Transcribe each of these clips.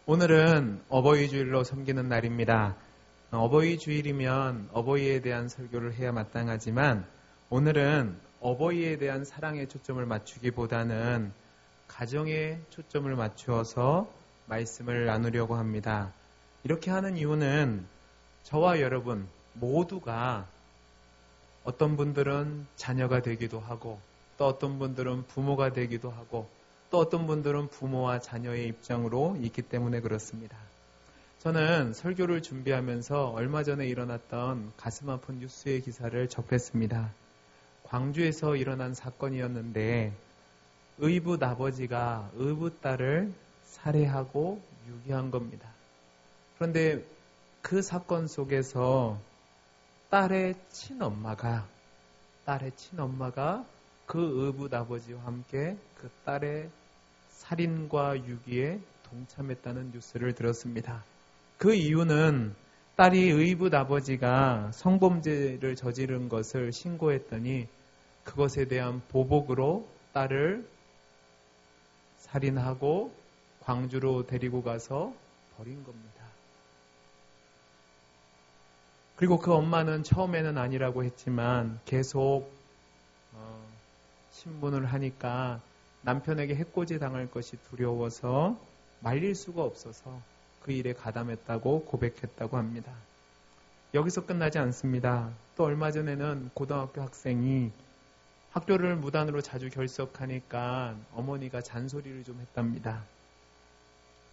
오늘은 어버이 주일로 섬기는 날입니다. 어버이 주일이면 어버이에 대한 설교를 해야 마땅하지만 오늘은 어버이에 대한 사랑에 초점을 맞추기보다는 가정에 초점을 맞추어서 말씀을 나누려고 합니다. 이렇게 하는 이유는 저와 여러분 모두가 어떤 분들은 자녀가 되기도 하고 또 어떤 분들은 부모가 되기도 하고 또 어떤 분들은 부모와 자녀의 입장으로 있기 때문에 그렇습니다. 저는 설교를 준비하면서 얼마 전에 일어났던 가슴 아픈 뉴스의 기사를 접했습니다. 광주에서 일어난 사건이었는데 의붓 아버지가 의붓 딸을 살해하고 유기한 겁니다. 그런데 그 사건 속에서 딸의 친엄마가 그 의붓 아버지와 함께 그 딸의 살인과 유기에 동참했다는 뉴스를 들었습니다. 그 이유는 딸이 의붓 아버지가 성범죄를 저지른 것을 신고했더니 그것에 대한 보복으로 딸을 살인하고 광주로 데리고 가서 버린 겁니다. 그리고 그 엄마는 처음에는 아니라고 했지만 계속 신문을 하니까 남편에게 해코지 당할 것이 두려워서 말릴 수가 없어서 그 일에 가담했다고 고백했다고 합니다. 여기서 끝나지 않습니다. 또 얼마 전에는 고등학교 학생이 학교를 무단으로 자주 결석하니까 어머니가 잔소리를 좀 했답니다.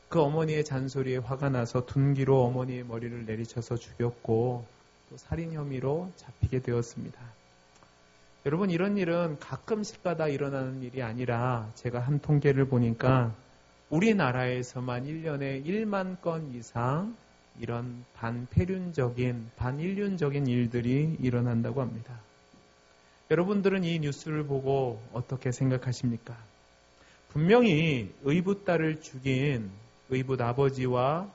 그 어머니의 잔소리에 화가 나서 둔기로 어머니의 머리를 내리쳐서 죽였고 또 살인 혐의로 잡히게 되었습니다. 여러분, 이런 일은 가끔씩 가다 일어나는 일이 아니라 제가 한 통계를 보니까 우리나라에서만 1년에 1만 건 이상 이런 반인륜적인 일들이 일어난다고 합니다. 여러분들은 이 뉴스를 보고 어떻게 생각하십니까? 분명히 의붓 딸을 죽인 의붓 아버지와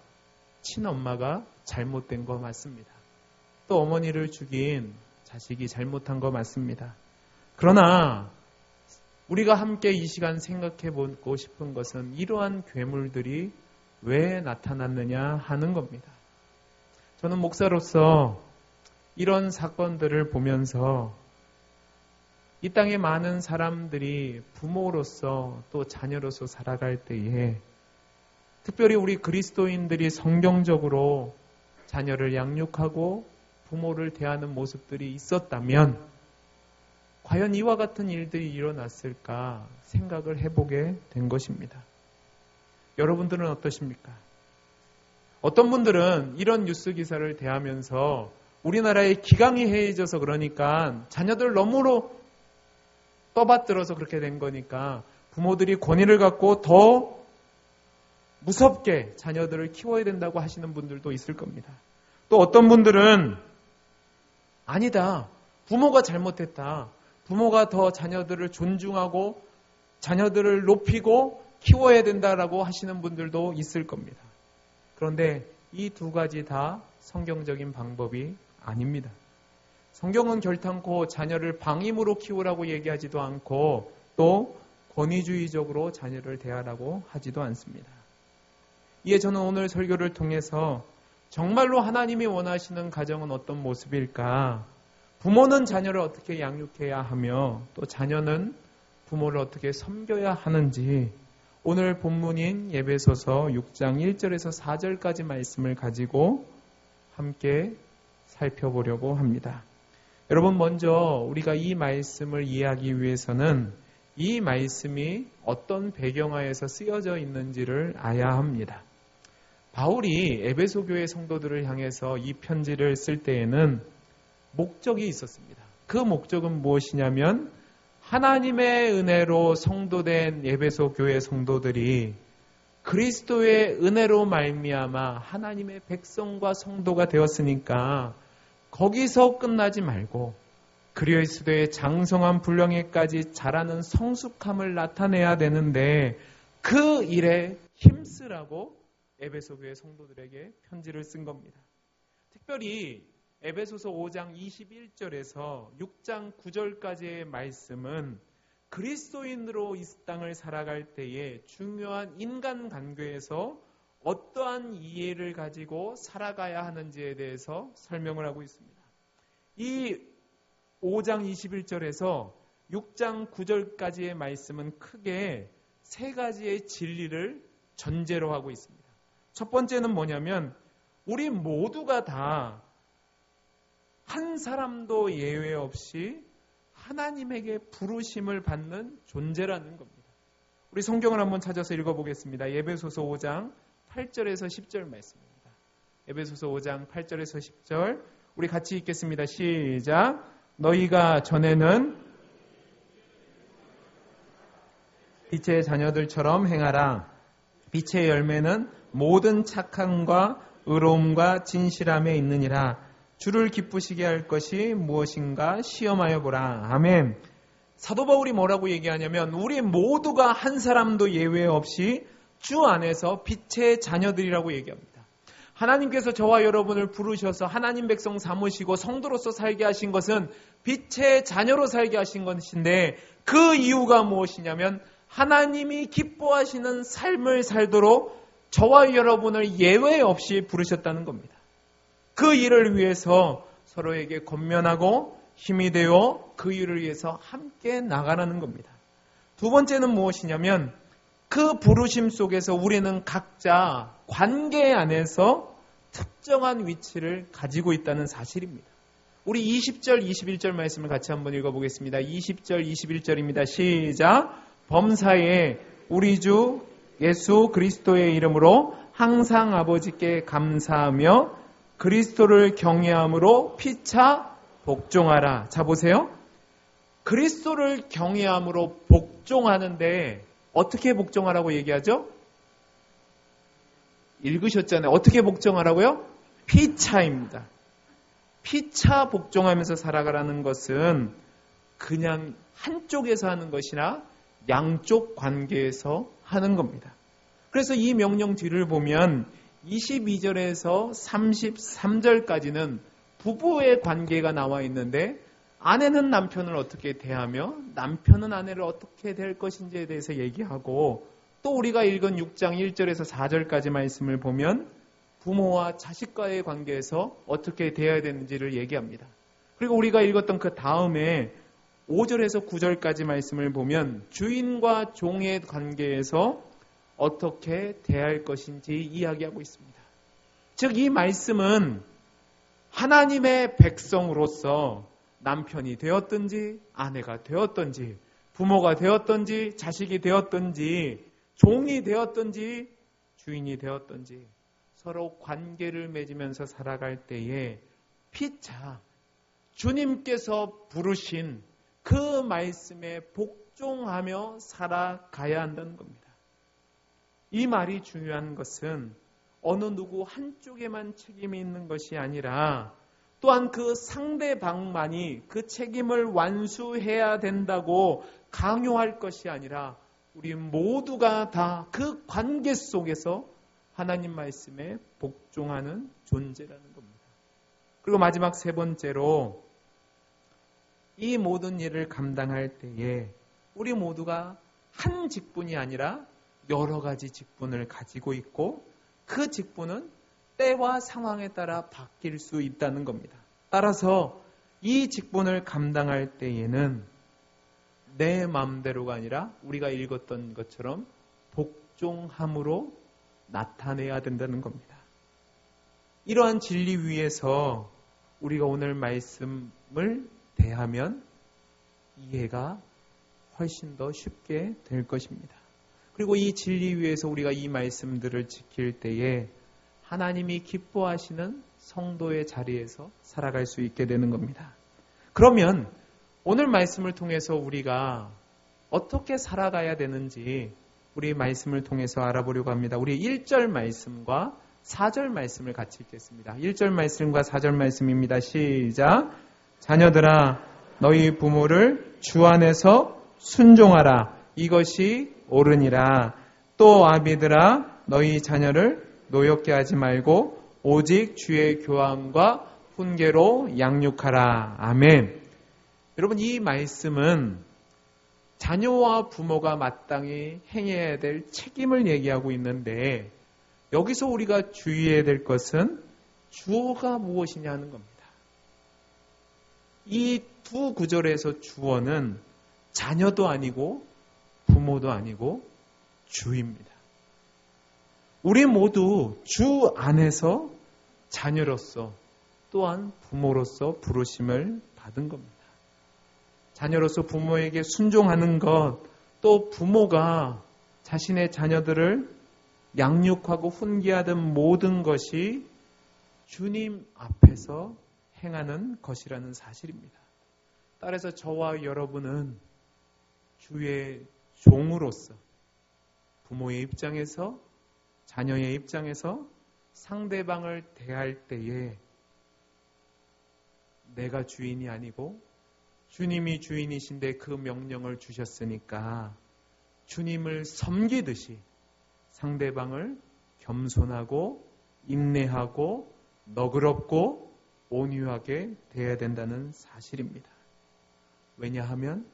친엄마가 잘못된 거 맞습니다. 또 어머니를 죽인 자식이 잘못한 거 맞습니다. 그러나 우리가 함께 이 시간 생각해 보고 싶은 것은 이러한 괴물들이 왜 나타났느냐 하는 겁니다. 저는 목사로서 이런 사건들을 보면서 이 땅에 많은 사람들이 부모로서 또 자녀로서 살아갈 때에 특별히 우리 그리스도인들이 성경적으로 자녀를 양육하고 부모를 대하는 모습들이 있었다면 과연 이와 같은 일들이 일어났을까 생각을 해보게 된 것입니다. 여러분들은 어떠십니까? 어떤 분들은 이런 뉴스 기사를 대하면서 우리나라의 기강이 해이져서 그러니까 자녀들 너무로 떠받들어서 그렇게 된 거니까 부모들이 권위를 갖고 더 무섭게 자녀들을 키워야 된다고 하시는 분들도 있을 겁니다. 또 어떤 분들은 아니다. 부모가 잘못했다. 부모가 더 자녀들을 존중하고 자녀들을 높이고 키워야 된다라고 하시는 분들도 있을 겁니다. 그런데 이 두 가지 다 성경적인 방법이 아닙니다. 성경은 결탄코 자녀를 방임으로 키우라고 얘기하지도 않고 또 권위주의적으로 자녀를 대하라고 하지도 않습니다. 이에 저는 오늘 설교를 통해서 정말로 하나님이 원하시는 가정은 어떤 모습일까? 부모는 자녀를 어떻게 양육해야 하며 또 자녀는 부모를 어떻게 섬겨야 하는지 오늘 본문인 에베소서 6장 1절에서 4절까지 말씀을 가지고 함께 살펴보려고 합니다. 여러분, 먼저 우리가 이 말씀을 이해하기 위해서는 이 말씀이 어떤 배경하에서 쓰여져 있는지를 알아야 합니다. 바울이 에베소 교회 성도들을 향해서 이 편지를 쓸 때에는 목적이 있었습니다. 그 목적은 무엇이냐면 하나님의 은혜로 성도된 에베소 교회 성도들이 그리스도의 은혜로 말미암아 하나님의 백성과 성도가 되었으니까 거기서 끝나지 말고 그리스도의 장성한 분량에까지 자라는 성숙함을 나타내야 되는데 그 일에 힘쓰라고 에베소 교회 성도들에게 편지를 쓴 겁니다. 특별히 에베소서 5장 21절에서 6장 9절까지의 말씀은 그리스도인으로 이 땅을 살아갈 때에 중요한 인간관계에서 어떠한 이해를 가지고 살아가야 하는지에 대해서 설명을 하고 있습니다. 이 5장 21절에서 6장 9절까지의 말씀은 크게 세 가지의 진리를 전제로 하고 있습니다. 첫 번째는 뭐냐면 우리 모두가 다 한 사람도 예외 없이 하나님에게 부르심을 받는 존재라는 겁니다. 우리 성경을 한번 찾아서 읽어보겠습니다. 에베소서 5장 8절에서 10절 말씀입니다. 에베소서 5장 8절에서 10절 우리 같이 읽겠습니다. 시작. 너희가 전에는 빛의 자녀들처럼 행하라. 빛의 열매는 모든 착함과 의로움과 진실함에 있느니라. 주를 기쁘시게 할 것이 무엇인가 시험하여 보라. 아멘. 사도 바울이 뭐라고 얘기하냐면 우리 모두가 한 사람도 예외 없이 주 안에서 빛의 자녀들이라고 얘기합니다. 하나님께서 저와 여러분을 부르셔서 하나님 백성 삼으시고 성도로서 살게 하신 것은 빛의 자녀로 살게 하신 것인데 그 이유가 무엇이냐면 하나님이 기뻐하시는 삶을 살도록 저와 여러분을 예외 없이 부르셨다는 겁니다. 그 일을 위해서 서로에게 권면하고 힘이 되어 그 일을 위해서 함께 나가라는 겁니다. 두 번째는 무엇이냐면 그 부르심 속에서 우리는 각자 관계 안에서 특정한 위치를 가지고 있다는 사실입니다. 우리 20절, 21절 말씀을 같이 한번 읽어보겠습니다. 20절, 21절입니다. 시작. 범사에 우리 주 예수 그리스도의 이름으로 항상 아버지께 감사하며 그리스도를 경외함으로 피차 복종하라. 자 보세요. 그리스도를 경외함으로 복종하는데 어떻게 복종하라고 얘기하죠? 읽으셨잖아요. 어떻게 복종하라고요? 피차입니다. 피차 복종하면서 살아가라는 것은 그냥 한쪽에서 하는 것이나 양쪽 관계에서 하는 겁니다. 그래서 이 명령 뒤를 보면 22절에서 33절까지는 부부의 관계가 나와 있는데 아내는 남편을 어떻게 대하며 남편은 아내를 어떻게 될 것인지에 대해서 얘기하고 또 우리가 읽은 6장 1절에서 4절까지 말씀을 보면 부모와 자식과의 관계에서 어떻게 대해야 되는지를 얘기합니다. 그리고 우리가 읽었던 그 다음에 5절에서 9절까지 말씀을 보면 주인과 종의 관계에서 어떻게 대할 것인지 이야기하고 있습니다. 즉 이 말씀은 하나님의 백성으로서 남편이 되었든지 아내가 되었든지 부모가 되었든지 자식이 되었든지 종이 되었든지 주인이 되었든지 서로 관계를 맺으면서 살아갈 때에 피차 주님께서 부르신 그 말씀에 복종하며 살아가야 한다는 겁니다. 이 말이 중요한 것은 어느 누구 한쪽에만 책임이 있는 것이 아니라 또한 그 상대방만이 그 책임을 완수해야 된다고 강요할 것이 아니라 우리 모두가 다 그 관계 속에서 하나님 말씀에 복종하는 존재라는 겁니다. 그리고 마지막 세 번째로 이 모든 일을 감당할 때에 우리 모두가 한 직분이 아니라 여러 가지 직분을 가지고 있고 그 직분은 때와 상황에 따라 바뀔 수 있다는 겁니다. 따라서 이 직분을 감당할 때에는 내 마음대로가 아니라 우리가 읽었던 것처럼 복종함으로 나타내야 된다는 겁니다. 이러한 진리 위에서 우리가 오늘 말씀을 대하면 이해가 훨씬 더 쉽게 될 것입니다. 그리고 이 진리 위에서 우리가 이 말씀들을 지킬 때에 하나님이 기뻐하시는 성도의 자리에서 살아갈 수 있게 되는 겁니다. 그러면 오늘 말씀을 통해서 우리가 어떻게 살아가야 되는지 우리 말씀을 통해서 알아보려고 합니다. 우리 1절 말씀과 4절 말씀을 같이 읽겠습니다. 1절 말씀과 4절 말씀입니다. 시작. 자녀들아 너희 부모를 주 안에서 순종하라. 이것이 옳으니라. 또 아비들아 너희 자녀를 노엽게 하지 말고 오직 주의 교함과 훈계로 양육하라. 아멘. 여러분 이 말씀은 자녀와 부모가 마땅히 행해야 될 책임을 얘기하고 있는데 여기서 우리가 주의해야 될 것은 주어가 무엇이냐 하는 겁니다. 이 두 구절에서 주어는 자녀도 아니고 부모도 아니고 주입니다. 우리 모두 주 안에서 자녀로서 또한 부모로서 부르심을 받은 겁니다. 자녀로서 부모에게 순종하는 것, 또 부모가 자신의 자녀들을 양육하고 훈계하던 모든 것이 주님 앞에서 행하는 것이라는 사실입니다. 따라서 저와 여러분은 주의 종으로서 부모의 입장에서 자녀의 입장에서 상대방을 대할 때에 내가 주인이 아니고 주님이 주인이신데 그 명령을 주셨으니까 주님을 섬기듯이 상대방을 겸손하고 인내하고 너그럽고 온유하게 대해야 된다는 사실입니다. 왜냐하면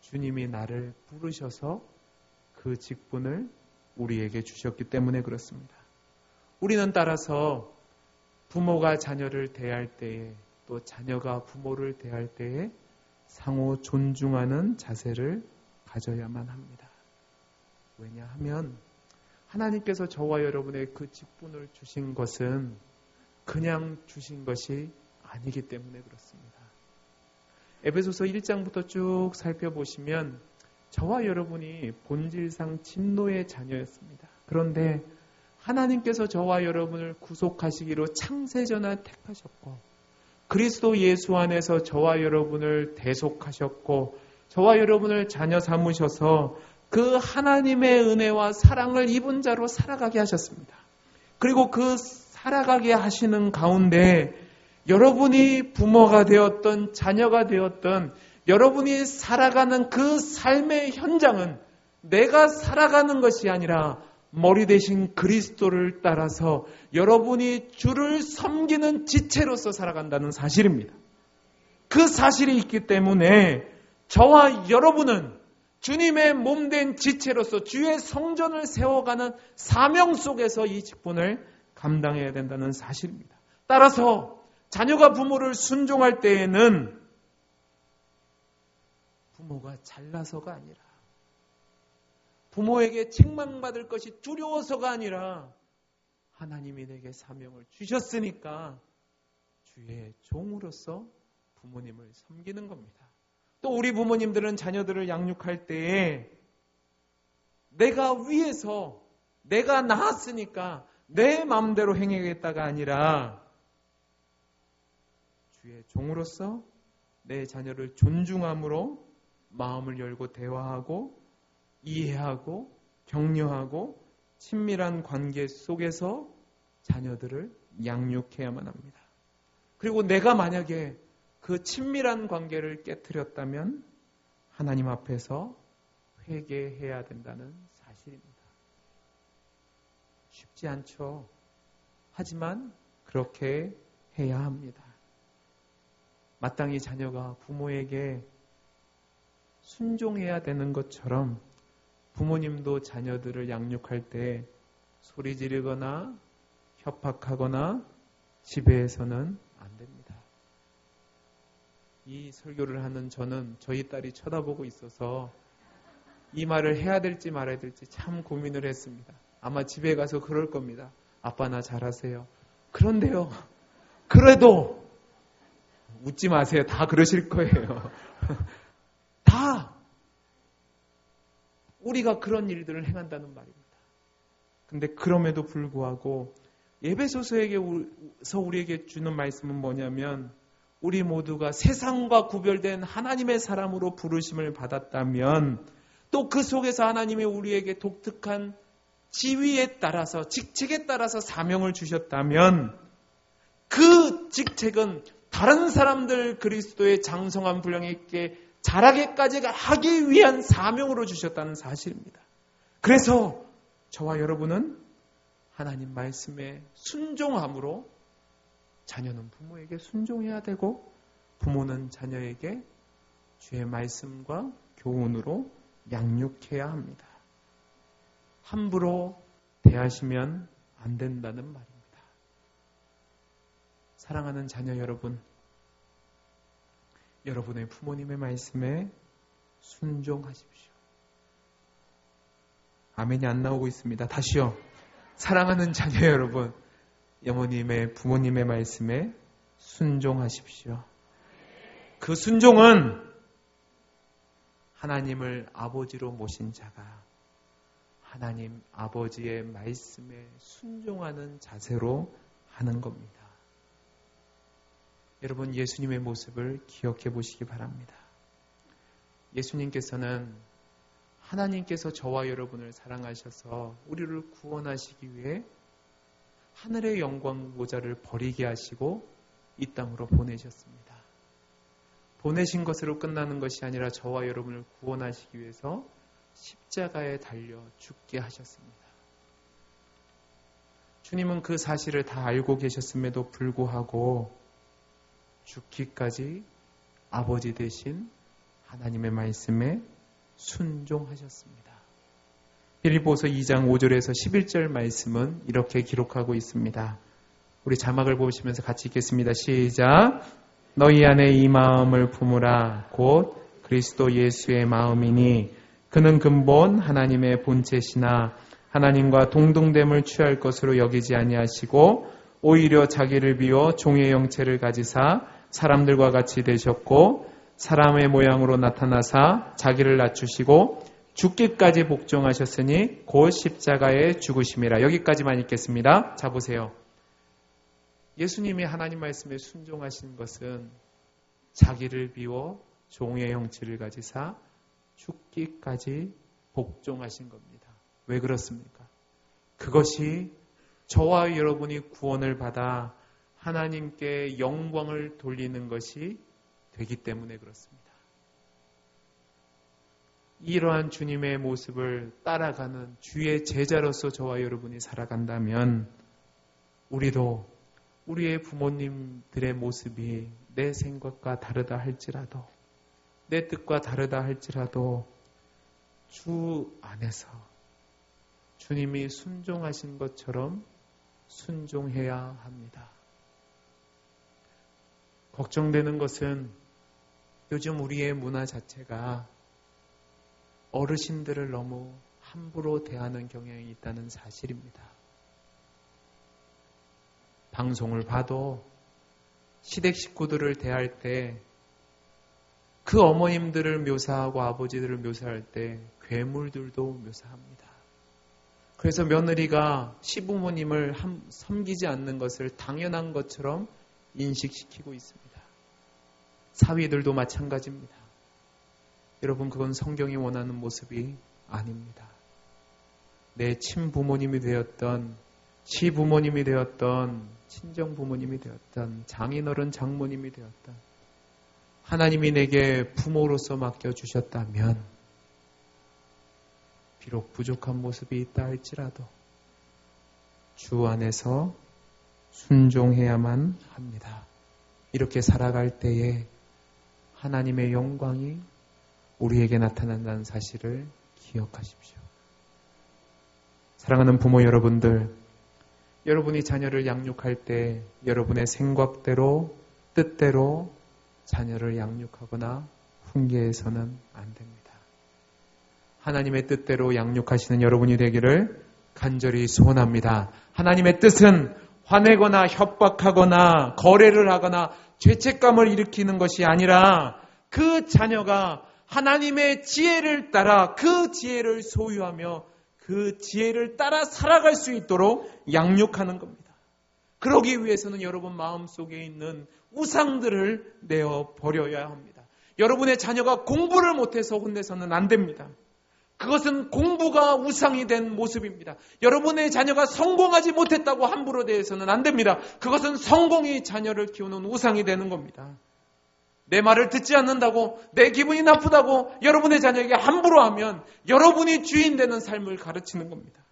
주님이 나를 부르셔서 그 직분을 우리에게 주셨기 때문에 그렇습니다. 우리는 따라서 부모가 자녀를 대할 때에 또 자녀가 부모를 대할 때에 상호 존중하는 자세를 가져야만 합니다. 왜냐하면 하나님께서 저와 여러분의 그 직분을 주신 것은 그냥 주신 것이 아니기 때문에 그렇습니다. 에베소서 1장부터 쭉 살펴보시면 저와 여러분이 본질상 진노의 자녀였습니다. 그런데 하나님께서 저와 여러분을 구속하시기로 창세전에 택하셨고 그리스도 예수 안에서 저와 여러분을 대속하셨고 저와 여러분을 자녀 삼으셔서 그 하나님의 은혜와 사랑을 입은 자로 살아가게 하셨습니다. 그리고 그 살아가게 하시는 가운데 여러분이 부모가 되었던 자녀가 되었던 여러분이 살아가는 그 삶의 현장은 내가 살아가는 것이 아니라 머리 대신 그리스도를 따라서 여러분이 주를 섬기는 지체로서 살아간다는 사실입니다. 그 사실이 있기 때문에 저와 여러분은 주님의 몸된 지체로서 주의 성전을 세워가는 사명 속에서 이 직분을 감당해야 된다는 사실입니다. 따라서 자녀가 부모를 순종할 때에는 부모가 잘나서가 아니라 부모에게 책망받을 것이 두려워서가 아니라 하나님이 내게 사명을 주셨으니까 주의 종으로서 부모님을 섬기는 겁니다. 또 우리 부모님들은 자녀들을 양육할 때에 내가 위에서 내가 낳았으니까 내 마음대로 행하겠다가 아니라 주의 종으로서 내 자녀를 존중함으로 마음을 열고 대화하고 이해하고 격려하고 친밀한 관계 속에서 자녀들을 양육해야만 합니다. 그리고 내가 만약에 그 친밀한 관계를 깨트렸다면 하나님 앞에서 회개해야 된다는 사실입니다. 쉽지 않죠. 하지만 그렇게 해야 합니다. 마땅히 자녀가 부모에게 순종해야 되는 것처럼 부모님도 자녀들을 양육할 때 소리 지르거나 협박하거나 지배해서는 안 됩니다. 이 설교를 하는 저는 저희 딸이 쳐다보고 있어서 이 말을 해야 될지 말아야 될지 참 고민을 했습니다. 아마 집에 가서 그럴 겁니다. 아빠 나 잘하세요. 그런데요. 그래도 웃지 마세요. 다 그러실 거예요. 다 우리가 그런 일들을 행한다는 말입니다. 근데 그럼에도 불구하고 에베소서에서 우리에게 주는 말씀은 뭐냐면 우리 모두가 세상과 구별된 하나님의 사람으로 부르심을 받았다면 또 그 속에서 하나님이 우리에게 독특한 지위에 따라서 직책에 따라서 사명을 주셨다면 그 직책은 다른 사람들 그리스도의 장성한 분량에 있게 자라게까지 하기 위한 사명으로 주셨다는 사실입니다. 그래서 저와 여러분은 하나님 말씀에 순종함으로 자녀는 부모에게 순종해야 되고 부모는 자녀에게 주의 말씀과 교훈으로 양육해야 합니다. 함부로 대하시면 안 된다는 말입니다. 사랑하는 자녀 여러분, 여러분의 부모님의 말씀에 순종하십시오. 아멘이 안 나오고 있습니다. 다시요. 사랑하는 자녀 여러분, 어머님의 부모님의 말씀에 순종하십시오. 그 순종은 하나님을 아버지로 모신 자가 하나님 아버지의 말씀에 순종하는 자세로 하는 겁니다. 여러분, 예수님의 모습을 기억해 보시기 바랍니다. 예수님께서는 하나님께서 저와 여러분을 사랑하셔서 우리를 구원하시기 위해 하늘의 영광 모자를 버리게 하시고 이 땅으로 보내셨습니다. 보내신 것으로 끝나는 것이 아니라 저와 여러분을 구원하시기 위해서 십자가에 달려 죽게 하셨습니다. 주님은 그 사실을 다 알고 계셨음에도 불구하고 죽기까지 아버지 되신 하나님의 말씀에 순종하셨습니다. 빌립보서 2장 5절에서 11절 말씀은 이렇게 기록하고 있습니다. 우리 자막을 보시면서 같이 읽겠습니다. 시작. 너희 안에 이 마음을 품으라. 곧 그리스도 예수의 마음이니 그는 근본 하나님의 본체시나 하나님과 동등됨을 취할 것으로 여기지 아니하시고 오히려 자기를 비워 종의 형체를 가지사 사람들과 같이 되셨고 사람의 모양으로 나타나사 자기를 낮추시고 죽기까지 복종하셨으니 곧 십자가에 죽으심이라. 여기까지만 읽겠습니다. 자, 보세요. 예수님이 하나님 말씀에 순종하신 것은 자기를 비워 종의 형체를 가지사 죽기까지 복종하신 겁니다. 왜 그렇습니까? 그것이 저와 여러분이 구원을 받아 하나님께 영광을 돌리는 것이 되기 때문에 그렇습니다. 이러한 주님의 모습을 따라가는 주의 제자로서 저와 여러분이 살아간다면 우리도 우리의 부모님들의 모습이 내 생각과 다르다 할지라도 내 뜻과 다르다 할지라도 주 안에서 주님이 순종하신 것처럼 순종해야 합니다. 걱정되는 것은 요즘 우리의 문화 자체가 어르신들을 너무 함부로 대하는 경향이 있다는 사실입니다. 방송을 봐도 시댁 식구들을 대할 때 그 어머님들을 묘사하고 아버지들을 묘사할 때 괴물들도 묘사합니다. 그래서 며느리가 시부모님을 섬기지 않는 것을 당연한 것처럼 인식시키고 있습니다. 사위들도 마찬가지입니다. 여러분, 그건 성경이 원하는 모습이 아닙니다. 내 친부모님이 되었던 시부모님이 되었던 친정부모님이 되었던 장인어른 장모님이 되었던 하나님이 내게 부모로서 맡겨주셨다면 비록 부족한 모습이 있다 할지라도 주 안에서 순종해야만 합니다. 이렇게 살아갈 때에 하나님의 영광이 우리에게 나타난다는 사실을 기억하십시오. 사랑하는 부모 여러분들, 여러분이 자녀를 양육할 때 여러분의 생각대로 뜻대로 자녀를 양육하거나 훈계해서는 안 됩니다. 하나님의 뜻대로 양육하시는 여러분이 되기를 간절히 소원합니다. 하나님의 뜻은 화내거나 협박하거나 거래를 하거나 죄책감을 일으키는 것이 아니라 그 자녀가 하나님의 지혜를 따라 그 지혜를 소유하며 그 지혜를 따라 살아갈 수 있도록 양육하는 겁니다. 그러기 위해서는 여러분 마음속에 있는 우상들을 내어 버려야 합니다. 여러분의 자녀가 공부를 못해서 혼내서는 안 됩니다. 그것은 공부가 우상이 된 모습입니다. 여러분의 자녀가 성공하지 못했다고 함부로 대해서는 안 됩니다. 그것은 성공이 자녀를 키우는 우상이 되는 겁니다. 내 말을 듣지 않는다고, 내 기분이 나쁘다고 여러분의 자녀에게 함부로 하면 여러분이 주인 되는 삶을 가르치는 겁니다.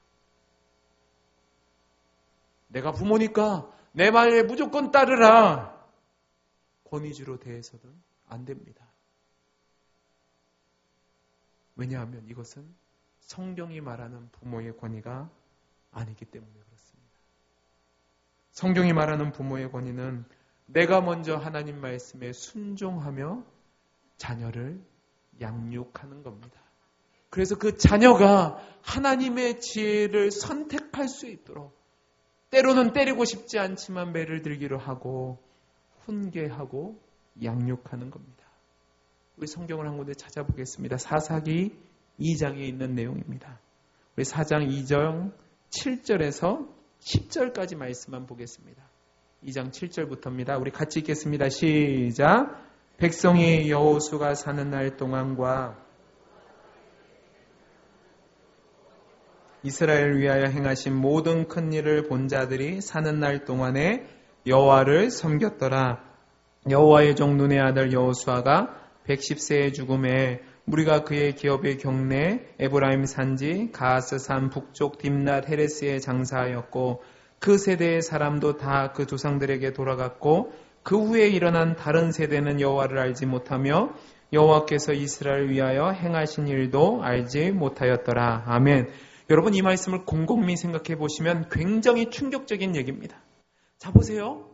내가 부모니까 내 말에 무조건 따르라. 권위주로 대해서는 안 됩니다. 왜냐하면 이것은 성경이 말하는 부모의 권위가 아니기 때문에 그렇습니다. 성경이 말하는 부모의 권위는 내가 먼저 하나님 말씀에 순종하며 자녀를 양육하는 겁니다. 그래서 그 자녀가 하나님의 지혜를 선택할 수 있도록 때로는 때리고 싶지 않지만 매를 들기로 하고 훈계하고 양육하는 겁니다. 우리 성경을 한 군데 찾아보겠습니다. 사사기 2장에 있는 내용입니다. 우리 4장 2장 7절에서 10절까지 말씀만 보겠습니다. 2장 7절부터입니다. 우리 같이 읽겠습니다. 시작. 백성이 여호수가 사는 날 동안과 이스라엘 위하여 행하신 모든 큰 일을 본 자들이 사는 날 동안에 여호와를 섬겼더라. 여호와의 종 눈의 아들 여호수아가 110세의 죽음에 무리가 그의 기업의 경내 에브라임 산지 가스 산 북쪽 딥낫 헤레스에 장사하였고 그 세대의 사람도 다 그 조상들에게 돌아갔고 그 후에 일어난 다른 세대는 여호와를 알지 못하며 여호와께서 이스라엘 위하여 행하신 일도 알지 못하였더라. 아멘. 여러분 이 말씀을 곰곰이 생각해 보시면 굉장히 충격적인 얘기입니다. 자 보세요.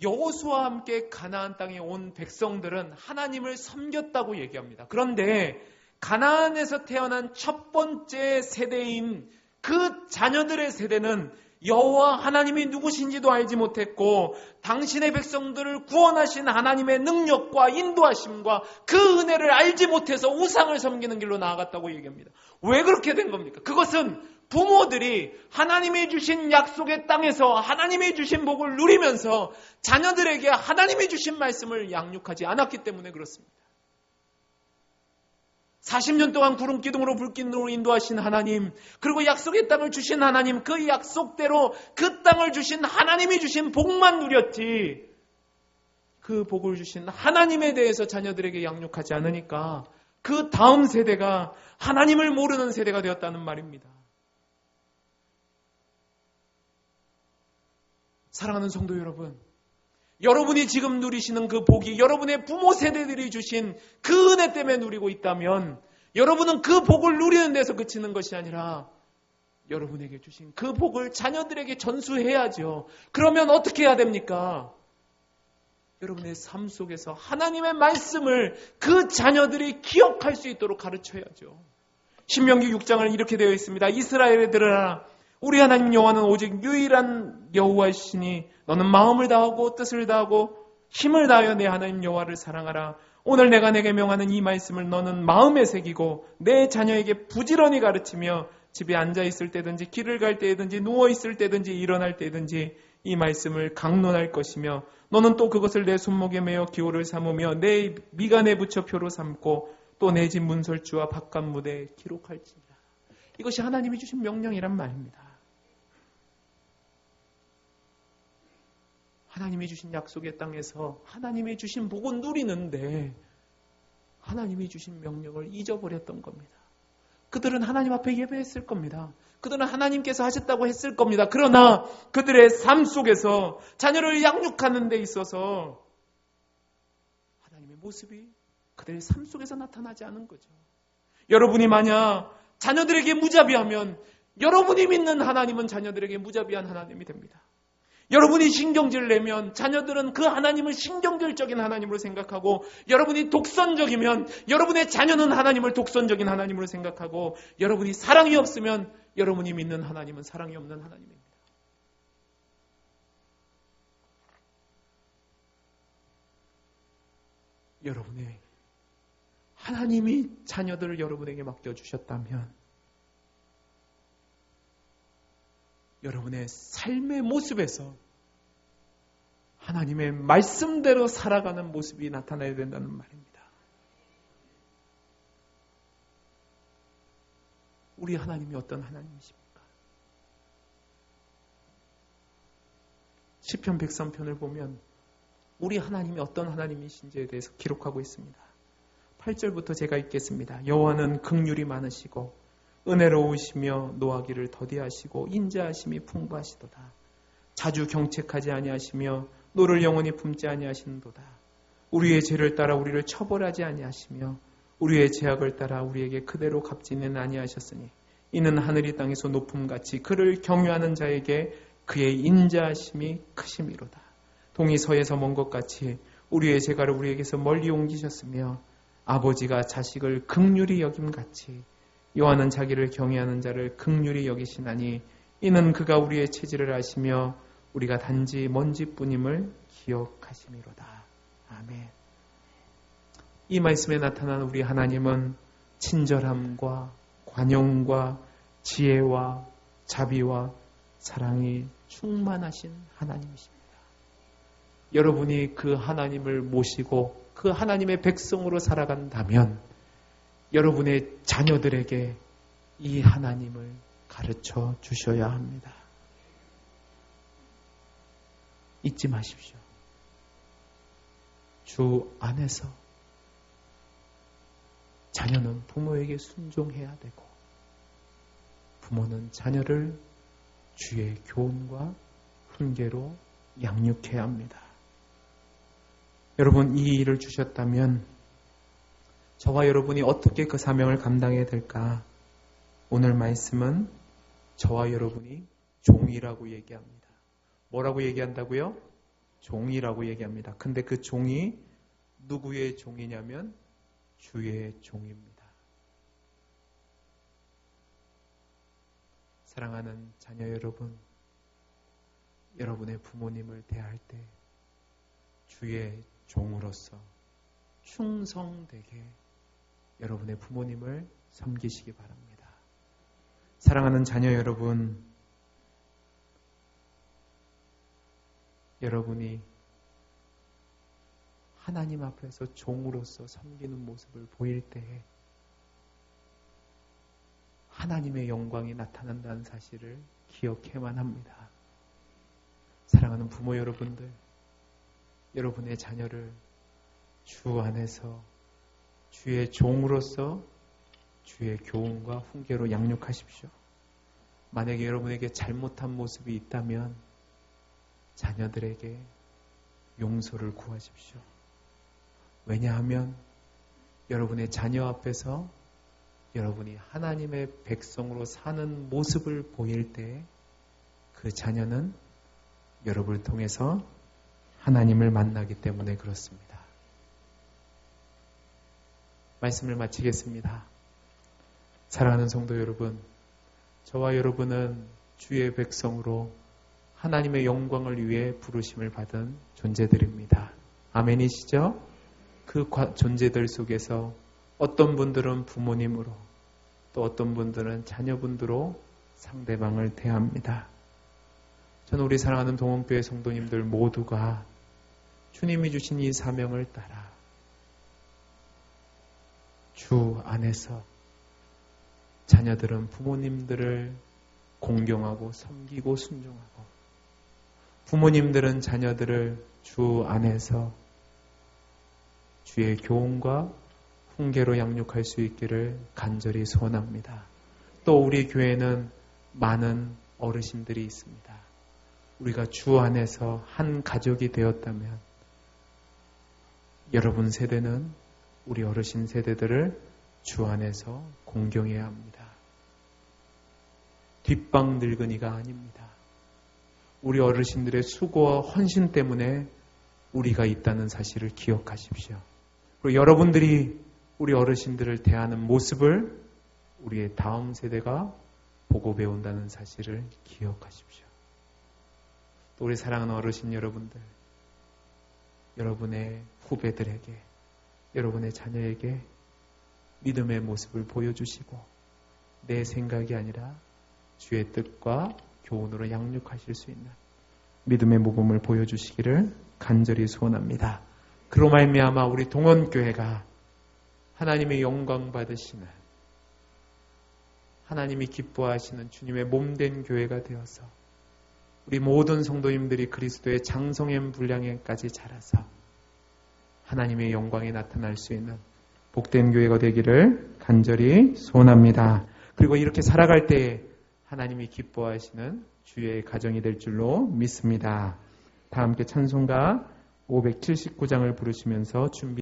여호수아와 함께 가나안 땅에 온 백성들은 하나님을 섬겼다고 얘기합니다. 그런데 가나안에서 태어난 첫 번째 세대인 그 자녀들의 세대는 여호와 하나님이 누구신지도 알지 못했고 당신의 백성들을 구원하신 하나님의 능력과 인도하심과 그 은혜를 알지 못해서 우상을 섬기는 길로 나아갔다고 얘기합니다. 왜 그렇게 된 겁니까? 그것은 부모들이 하나님이 주신 약속의 땅에서 하나님이 주신 복을 누리면서 자녀들에게 하나님이 주신 말씀을 양육하지 않았기 때문에 그렇습니다. 40년 동안 구름 기둥으로 불기둥으로 인도하신 하나님, 그리고 약속의 땅을 주신 하나님, 그 약속대로 그 땅을 주신 하나님이 주신 복만 누렸지 그 복을 주신 하나님에 대해서 자녀들에게 양육하지 않으니까 그 다음 세대가 하나님을 모르는 세대가 되었다는 말입니다. 사랑하는 성도 여러분, 여러분이 지금 누리시는 그 복이 여러분의 부모 세대들이 주신 그 은혜 때문에 누리고 있다면 여러분은 그 복을 누리는 데서 그치는 것이 아니라 여러분에게 주신 그 복을 자녀들에게 전수해야죠. 그러면 어떻게 해야 됩니까? 여러분의 삶 속에서 하나님의 말씀을 그 자녀들이 기억할 수 있도록 가르쳐야죠. 신명기 6장은 이렇게 되어 있습니다. 이스라엘에 들으라. 우리 하나님 여호와는 오직 유일한 여호와이시니 너는 마음을 다하고 뜻을 다하고 힘을 다하여 내 하나님 여호와를 사랑하라. 오늘 내가 내게 명하는 이 말씀을 너는 마음에 새기고 내 자녀에게 부지런히 가르치며 집에 앉아있을 때든지 길을 갈 때든지 누워있을 때든지 일어날 때든지 이 말씀을 강론할 것이며 너는 또 그것을 내 손목에 매어 기호를 삼으며 내 미간에 붙여 표로 삼고 또 내 집 문설주와 바깥 무대에 기록할지니라. 이것이 하나님이 주신 명령이란 말입니다. 하나님이 주신 약속의 땅에서 하나님이 주신 복은 누리는데 하나님이 주신 명령을 잊어버렸던 겁니다. 그들은 하나님 앞에 예배했을 겁니다. 그들은 하나님께서 하셨다고 했을 겁니다. 그러나 그들의 삶 속에서 자녀를 양육하는 데 있어서 하나님의 모습이 그들의 삶 속에서 나타나지 않은 거죠. 여러분이 만약 자녀들에게 무자비하면 여러분이 믿는 하나님은 자녀들에게 무자비한 하나님이 됩니다. 여러분이 신경질을 내면 자녀들은 그 하나님을 신경질적인 하나님으로 생각하고 여러분이 독선적이면 여러분의 자녀는 하나님을 독선적인 하나님으로 생각하고 여러분이 사랑이 없으면 여러분이 믿는 하나님은 사랑이 없는 하나님입니다. 여러분의 하나님이 자녀들을 여러분에게 맡겨주셨다면 여러분의 삶의 모습에서 하나님의 말씀대로 살아가는 모습이 나타나야 된다는 말입니다. 우리 하나님이 어떤 하나님이십니까? 시편 103편을 보면 우리 하나님이 어떤 하나님이신지에 대해서 기록하고 있습니다. 8절부터 제가 읽겠습니다. 여호와는 긍휼이 많으시고 은혜로우시며 노하기를 더디하시고 인자하심이 풍부하시도다. 자주 경책하지 아니하시며 노를 영원히 품지 아니하시는도다. 우리의 죄를 따라 우리를 처벌하지 아니하시며 우리의 죄악을 따라 우리에게 그대로 갚지는 아니하셨으니 이는 하늘이 땅에서 높음같이 그를 경유하는 자에게 그의 인자하심이 크심이로다. 동이 서에서 먼 것 같이 우리의 죄가를 우리에게서 멀리 옮기셨으며 아버지가 자식을 긍휼히 여김같이 여호와는 자기를 경외하는 자를 긍휼히 여기시나니 이는 그가 우리의 체질을 아시며 우리가 단지 먼지뿐임을 기억하심이로다. 아멘. 이 말씀에 나타난 우리 하나님은 친절함과 관용과 지혜와 자비와 사랑이 충만하신 하나님이십니다. 여러분이 그 하나님을 모시고 그 하나님의 백성으로 살아간다면 여러분의 자녀들에게 이 하나님을 가르쳐 주셔야 합니다. 잊지 마십시오. 주 안에서 자녀는 부모에게 순종해야 되고 부모는 자녀를 주의 교훈과 훈계로 양육해야 합니다. 여러분, 이 일을 주셨다면 저와 여러분이 어떻게 그 사명을 감당해야 될까? 오늘 말씀은 저와 여러분이 종이라고 얘기합니다. 뭐라고 얘기한다고요? 종이라고 얘기합니다. 근데 그 종이 누구의 종이냐면 주의 종입니다. 사랑하는 자녀 여러분, 여러분의 부모님을 대할 때 주의 종으로서 충성되게 여러분의 부모님을 섬기시기 바랍니다. 사랑하는 자녀 여러분, 여러분이 하나님 앞에서 종으로서 섬기는 모습을 보일 때에 하나님의 영광이 나타난다는 사실을 기억해야만 합니다. 사랑하는 부모 여러분들, 여러분의 자녀를 주 안에서 주의 종으로서 주의 교훈과 훈계로 양육하십시오. 만약에 여러분에게 잘못한 모습이 있다면 자녀들에게 용서를 구하십시오. 왜냐하면 여러분의 자녀 앞에서 여러분이 하나님의 백성으로 사는 모습을 보일 때 그 자녀는 여러분을 통해서 하나님을 만나기 때문에 그렇습니다. 말씀을 마치겠습니다. 사랑하는 성도 여러분, 저와 여러분은 주의 백성으로 하나님의 영광을 위해 부르심을 받은 존재들입니다. 아멘이시죠? 그 존재들 속에서 어떤 분들은 부모님으로, 또 어떤 분들은 자녀분들로 상대방을 대합니다. 저는 우리 사랑하는 동원교회 성도님들 모두가 주님이 주신 이 사명을 따라 주 안에서 자녀들은 부모님들을 공경하고 섬기고 순종하고 부모님들은 자녀들을 주 안에서 주의 교훈과 훈계로 양육할 수 있기를 간절히 소원합니다. 또 우리 교회는 많은 어르신들이 있습니다. 우리가 주 안에서 한 가족이 되었다면 여러분 세대는 우리 어르신 세대들을 주 안에서 공경해야 합니다. 뒷방 늙은이가 아닙니다. 우리 어르신들의 수고와 헌신 때문에 우리가 있다는 사실을 기억하십시오. 그리고 여러분들이 우리 어르신들을 대하는 모습을 우리의 다음 세대가 보고 배운다는 사실을 기억하십시오. 또 우리 사랑하는 어르신 여러분들, 여러분의 후배들에게, 여러분의 자녀에게 믿음의 모습을 보여주시고 내 생각이 아니라 주의 뜻과 교훈으로 양육하실 수 있는 믿음의 모범을 보여주시기를 간절히 소원합니다. 그로 말미암아 우리 동원교회가 하나님의 영광 받으시는, 하나님이 기뻐하시는 주님의 몸된 교회가 되어서 우리 모든 성도님들이 그리스도의 장성한 분량에까지 자라서 하나님의 영광이 나타날 수 있는 복된 교회가 되기를 간절히 소원합니다. 그리고 이렇게 살아갈 때에 하나님이 기뻐하시는 주의 가정이 될 줄로 믿습니다. 다 함께 찬송가 579장을 부르시면서 준비